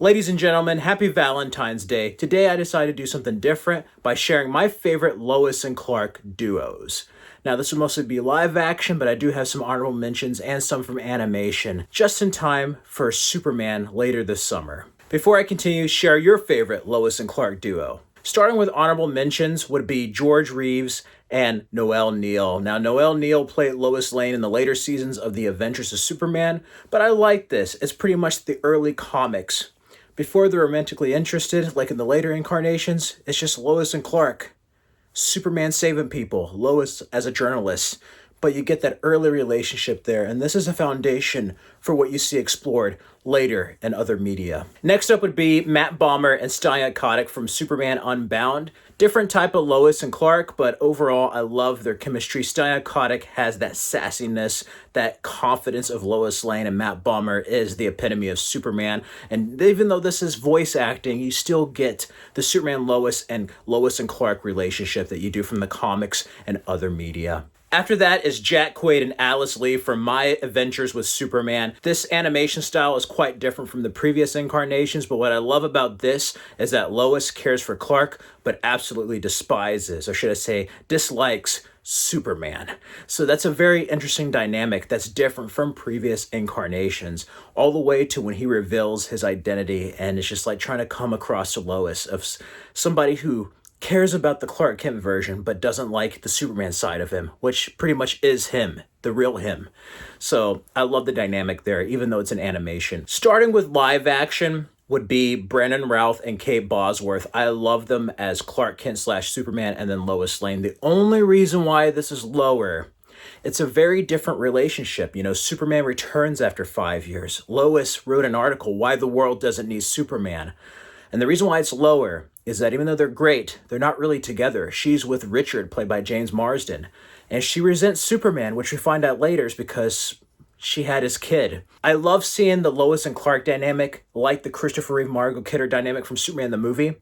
Ladies and gentlemen, happy Valentine's Day. Today I decided to do something different by sharing my favorite Lois and Clark duos. Now this will mostly be live action, but I do have some honorable mentions and some from animation, just in time for Superman later this summer. Before I continue, share your favorite Lois and Clark duo. Starting with honorable mentions would be George Reeves and Noelle Neal. Now, Noelle Neal played Lois Lane in the later seasons of The Adventures of Superman, but I like this. It's pretty much the early comics. Before they're romantically interested, like in the later incarnations, it's just Lois and Clark. Superman saving people, Lois as a journalist. But you get that early relationship there, and this is a foundation for what you see explored later in other media. Next up would be Matt Bomer and Staya Kotick from Superman Unbound. Different type of Lois and Clark, but overall I love their chemistry. Staya Kotick has that sassiness, that confidence of Lois Lane, and Matt Bomer is the epitome of Superman. And even though this is voice acting, you still get the Superman Lois and Clark relationship that you do from the comics and other media. After that is Jack Quaid and Alice Lee from My Adventures with Superman. This animation style is quite different from the previous incarnations, but what I love about this is that Lois cares for Clark, but absolutely despises, or should I say, dislikes Superman. So that's a very interesting dynamic that's different from previous incarnations, all the way to when he reveals his identity, and it's just like trying to come across to Lois of somebody who cares about the Clark Kent version, but doesn't like the Superman side of him, which pretty much is him, the real him. So I love the dynamic there, even though it's an animation. Starting with live action would be Brandon Routh and Kate Bosworth. I love them as Clark Kent / Superman and then Lois Lane. The only reason why this is lower, it's a very different relationship. You know, Superman returns after 5 years. Lois wrote an article, Why the World Doesn't Need Superman. And the reason why it's lower is that even though they're great, they're not really together. She's with Richard, played by James Marsden. And she resents Superman, which we find out later is because she had his kid. I love seeing the Lois and Clark dynamic, like the Christopher Reeve Margot Kidder dynamic from Superman the movie.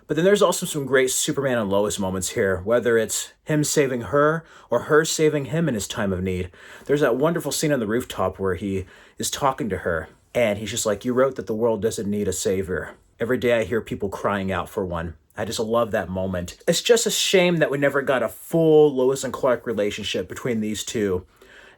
But then there's also some great Superman and Lois moments here, whether it's him saving her or her saving him in his time of need. There's that wonderful scene on the rooftop where he is talking to her, and he's just like, you wrote that the world doesn't need a savior. Every day I hear people crying out for one. I just love that moment. It's just a shame that we never got a full Lois and Clark relationship between these two.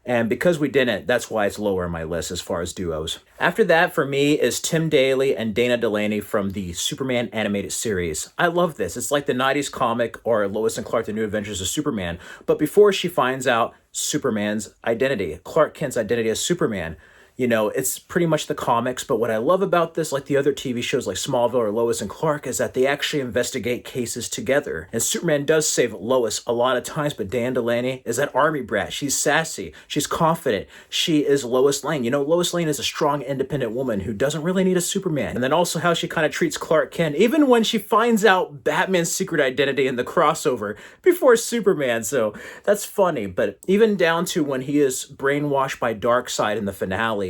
And because we didn't, that's why it's lower on my list as far as duos. After that, for me, is Tim Daly and Dana Delaney from the Superman animated series. I love this. It's like the 90s comic or Lois and Clark, The New Adventures of Superman. But before she finds out Superman's identity, Clark Kent's identity as Superman, you know, it's pretty much the comics, but what I love about this, like the other TV shows like Smallville or Lois and Clark, is that they actually investigate cases together. And Superman does save Lois a lot of times, but Dan Delaney is that army brat. She's sassy. She's confident. She is Lois Lane. You know, Lois Lane is a strong, independent woman who doesn't really need a Superman. And then also how she kind of treats Clark Kent, even when she finds out Batman's secret identity in the crossover before Superman. So that's funny. But even down to when he is brainwashed by Darkseid in the finale,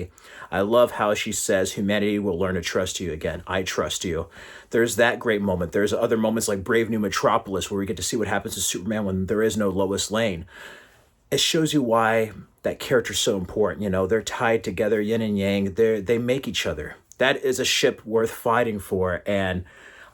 I love how she says, humanity will learn to trust you again. I trust you. There's that great moment. There's other moments like Brave New Metropolis where we get to see what happens to Superman when there is no Lois Lane. It shows you why that character's so important. You know, they're tied together, yin and yang. They make each other. That is a ship worth fighting for. And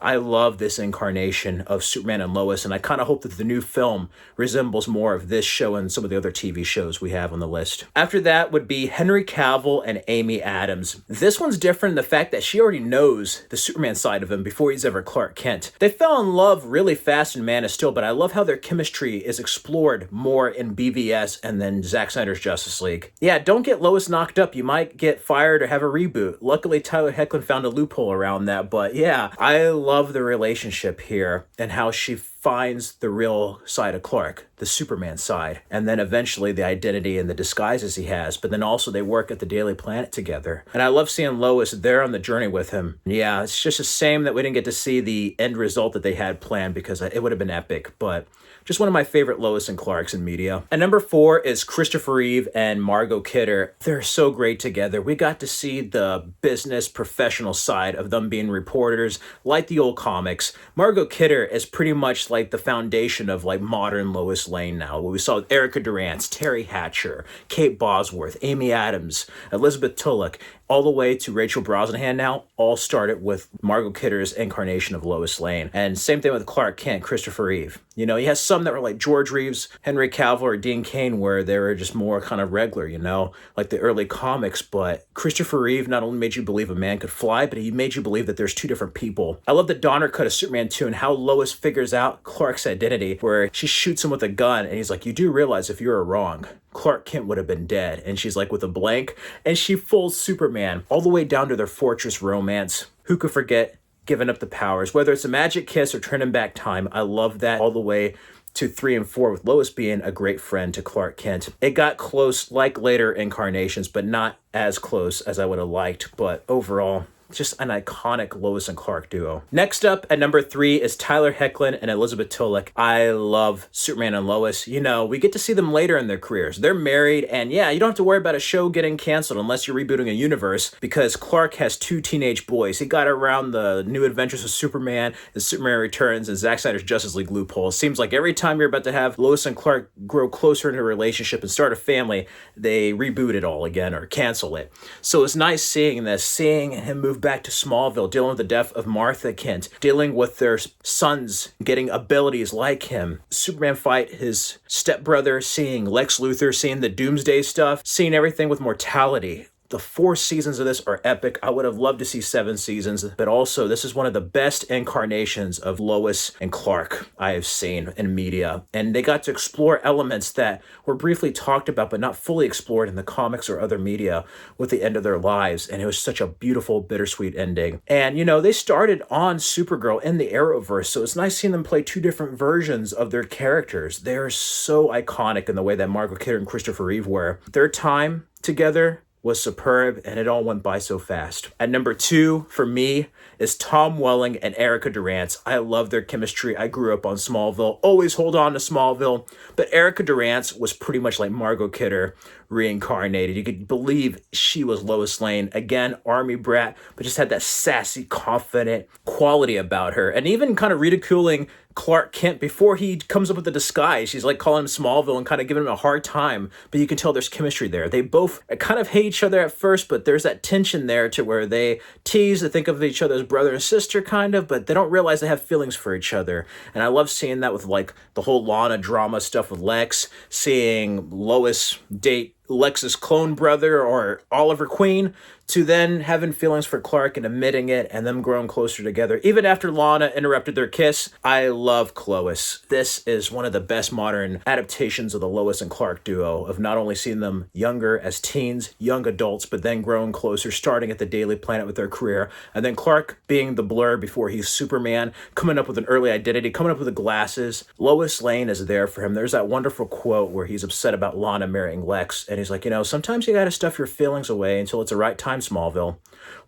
I love this incarnation of Superman and Lois, and I kind of hope that the new film resembles more of this show and some of the other TV shows we have on the list. After that would be Henry Cavill and Amy Adams. This one's different in the fact that she already knows the Superman side of him before he's ever Clark Kent. They fell in love really fast in Man of Steel, but I love how their chemistry is explored more in BVS and then Zack Snyder's Justice League. Yeah, don't get Lois knocked up. You might get fired or have a reboot. Luckily, Tyler Hoechlin found a loophole around that, but yeah, I love the relationship here and how she finds the real side of Clark, the Superman side, and then eventually the identity and the disguises he has, but then also they work at the Daily Planet together. And I love seeing Lois there on the journey with him. Yeah, it's just a shame that we didn't get to see the end result that they had planned because it would have been epic, but just one of my favorite Lois and Clarks in media. And number 4 is Christopher Reeve and Margot Kidder. They're so great together. We got to see the business professional side of them being reporters like the old comics. Margot Kidder is pretty much like the foundation of like modern Lois Lane now. We saw with Erica Durance, Terry Hatcher, Kate Bosworth, Amy Adams, Elizabeth Tulloch, all the way to Rachel Brosnahan now, all started with Margot Kidder's incarnation of Lois Lane. And same thing with Clark Kent, Christopher Reeve. You know, he has some that were like George Reeves, Henry Cavill, or Dean Cain, where they were just more kind of regular, you know, like the early comics. But Christopher Reeve not only made you believe a man could fly, but he made you believe that there's two different people. I love the Donner cut of Superman 2 and how Lois figures out Clark's identity, where she shoots him with a gun, and he's like, you do realize if you were wrong, Clark Kent would have been dead. And she's like, with a blank, and she fools Superman all the way down to their fortress romance. Who could forget giving up the powers? Whether it's a magic kiss or turning back time, I love that all the way to 3 and 4 with Lois being a great friend to Clark Kent. It got close like later incarnations, but not as close as I would have liked. But overall, just an iconic Lois and Clark duo. Next up at number 3 is Tyler Hoechlin and Elizabeth Tulloch. I love Superman and Lois. You know, we get to see them later in their careers. They're married, and yeah, you don't have to worry about a show getting canceled unless you're rebooting a universe, because Clark has 2 teenage boys. He got around the New Adventures of Superman and Superman Returns and Zack Snyder's Justice League loophole. It seems like every time you're about to have Lois and Clark grow closer in a relationship and start a family, they reboot it all again or cancel it. So it's nice seeing this, seeing him move back to Smallville, dealing with the death of Martha Kent, dealing with their sons getting abilities like him. Superman fight his stepbrother, seeing Lex Luthor, seeing the Doomsday stuff, seeing everything with mortality. The 4 seasons of this are epic. I would have loved to see 7 seasons, but also this is one of the best incarnations of Lois and Clark I have seen in media. And they got to explore elements that were briefly talked about, but not fully explored in the comics or other media with the end of their lives. And it was such a beautiful, bittersweet ending. And, you know, they started on Supergirl in the Arrowverse, so it's nice seeing them play 2 different versions of their characters. They're so iconic in the way that Margot Kidder and Christopher Reeve were. Their time together was superb, and it all went by so fast. At number 2, for me, is Tom Welling and Erica Durance. I love their chemistry. I grew up on Smallville. Always hold on to Smallville. But Erica Durance was pretty much like Margot Kidder reincarnated. You could believe she was Lois Lane. Again, army brat, but just had that sassy, confident quality about her. And even kind of ridiculing Clark Kent before he comes up with the disguise. She's like calling him Smallville and kind of giving him a hard time, but you can tell there's chemistry there. They both kind of hate each other at first, but there's that tension there to where they tease, they think of each other as brother and sister kind of, but they don't realize they have feelings for each other. And I love seeing that with like the whole Lana drama stuff with Lex, seeing Lois date Lex's clone brother or Oliver Queen, to then having feelings for Clark and admitting it and them growing closer together. Even after Lana interrupted their kiss, I love Lois. This is one of the best modern adaptations of the Lois and Clark duo, of not only seeing them younger as teens, young adults, but then growing closer, starting at the Daily Planet with their career. And then Clark being the Blur before he's Superman, coming up with an early identity, coming up with the glasses. Lois Lane is there for him. There's that wonderful quote where he's upset about Lana marrying Lex, and he's like, you know, sometimes you gotta stuff your feelings away until it's the right time, Smallville.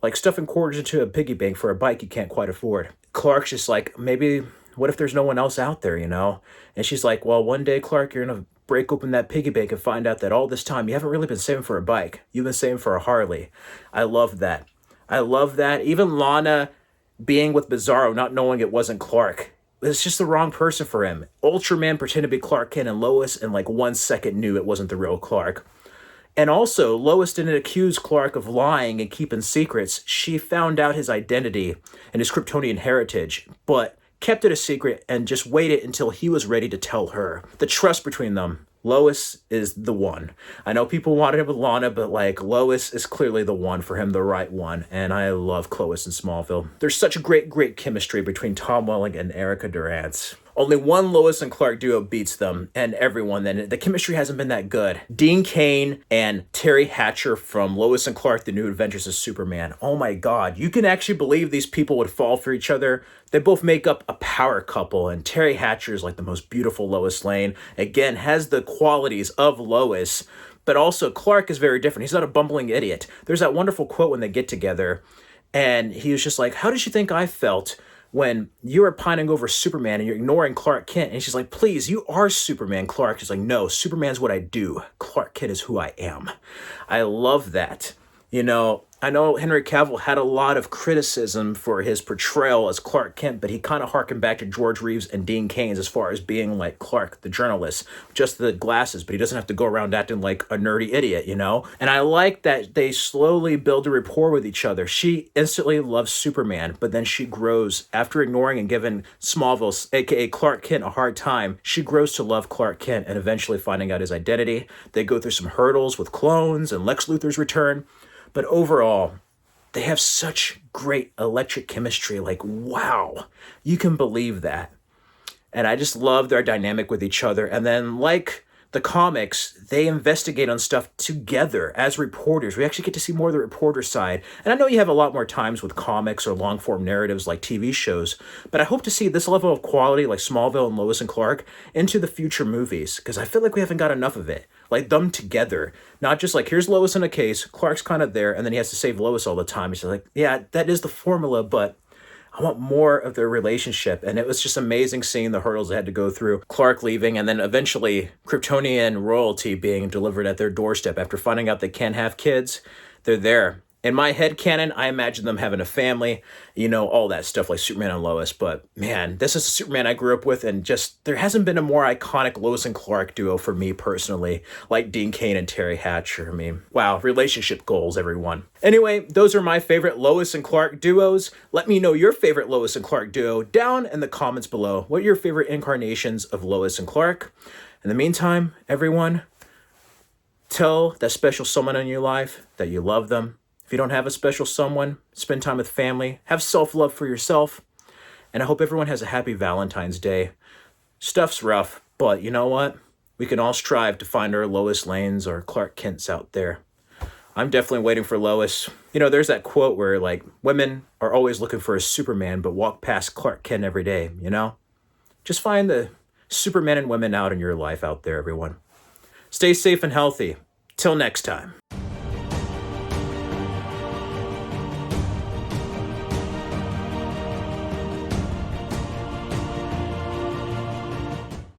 Like stuffing quarters into a piggy bank for a bike you can't quite afford. Clark's just like, maybe, what if there's no one else out there, you know? And she's like, well, one day, Clark, you're gonna break open that piggy bank and find out that all this time you haven't really been saving for a bike. You've been saving for a Harley. I love that. I love that. Even Lana being with Bizarro, not knowing it wasn't Clark. It's just the wrong person for him. Ultraman pretended to be Clark Kent, and Lois in like 1 second knew it wasn't the real Clark. And also, Lois didn't accuse Clark of lying and keeping secrets. She found out his identity and his Kryptonian heritage, but kept it a secret and just waited until he was ready to tell her. The trust between them. Lois is the one. I know people wanted it with Lana, but like Lois is clearly the one for him, the right one. And I love Lois in Smallville. There's such great chemistry between Tom Welling and Erica Durance. Only one Lois and Clark duo beats them, and everyone then. The chemistry hasn't been that good. Dean Cain and Terry Hatcher from Lois and Clark, The New Adventures of Superman. Oh my God, you can actually believe these people would fall for each other. They both make up a power couple, and Terry Hatcher is like the most beautiful Lois Lane. Again, has the qualities of Lois, but also Clark is very different. He's not a bumbling idiot. There's that wonderful quote when they get together, and he was just like, how did you think I felt when you were pining over Superman and you're ignoring Clark Kent? And she's like, please, you are Superman, Clark. She's like, no, Superman's what I do. Clark Kent is who I am. I love that. You know, I know Henry Cavill had a lot of criticism for his portrayal as Clark Kent, but he kind of harkened back to George Reeves and Dean Cain's as far as being like Clark, the journalist, just the glasses, but he doesn't have to go around acting like a nerdy idiot, you know? And I like that they slowly build a rapport with each other. She instantly loves Superman, but then she grows after ignoring and giving Smallville, aka Clark Kent, a hard time. She grows to love Clark Kent and eventually finding out his identity. They go through some hurdles with clones and Lex Luthor's return. But overall, they have such great electric chemistry. Like, wow, you can believe that. And I just love their dynamic with each other. And then, like the comics, they investigate on stuff together as reporters. We actually get to see more of the reporter side. And I know you have a lot more times with comics or long form narratives like TV shows, but I hope to see this level of quality like Smallville and Lois and Clark into the future movies, because I feel like we haven't got enough of it. Like them together, not just like here's Lois in a case, Clark's kind of there, and then he has to save Lois all the time. He's like, yeah, that is the formula, but I want more of their relationship. And it was just amazing seeing the hurdles they had to go through. Clark leaving, and then eventually Kryptonian royalty being delivered at their doorstep after finding out they can't have kids. They're there. In my head canon, I imagine them having a family, you know, all that stuff like Superman and Lois. But man, this is a Superman I grew up with, and just there hasn't been a more iconic Lois and Clark duo for me personally, like Dean Cain and Terry Hatcher. I mean, wow, relationship goals, everyone. Anyway, those are my favorite Lois and Clark duos. Let me know your favorite Lois and Clark duo down in the comments below. What are your favorite incarnations of Lois and Clark? In the meantime, everyone, tell that special someone in your life that you love them. If you don't have a special someone, spend time with family, have self-love for yourself, and I hope everyone has a happy Valentine's Day. Stuff's rough, but you know what? We can all strive to find our Lois Lanes or Clark Kents out there. I'm definitely waiting for Lois. You know, there's that quote where, like, women are always looking for a Superman, but walk past Clark Kent every day, you know? Just find the Supermen and women out in your life out there, everyone. Stay safe and healthy. Till next time.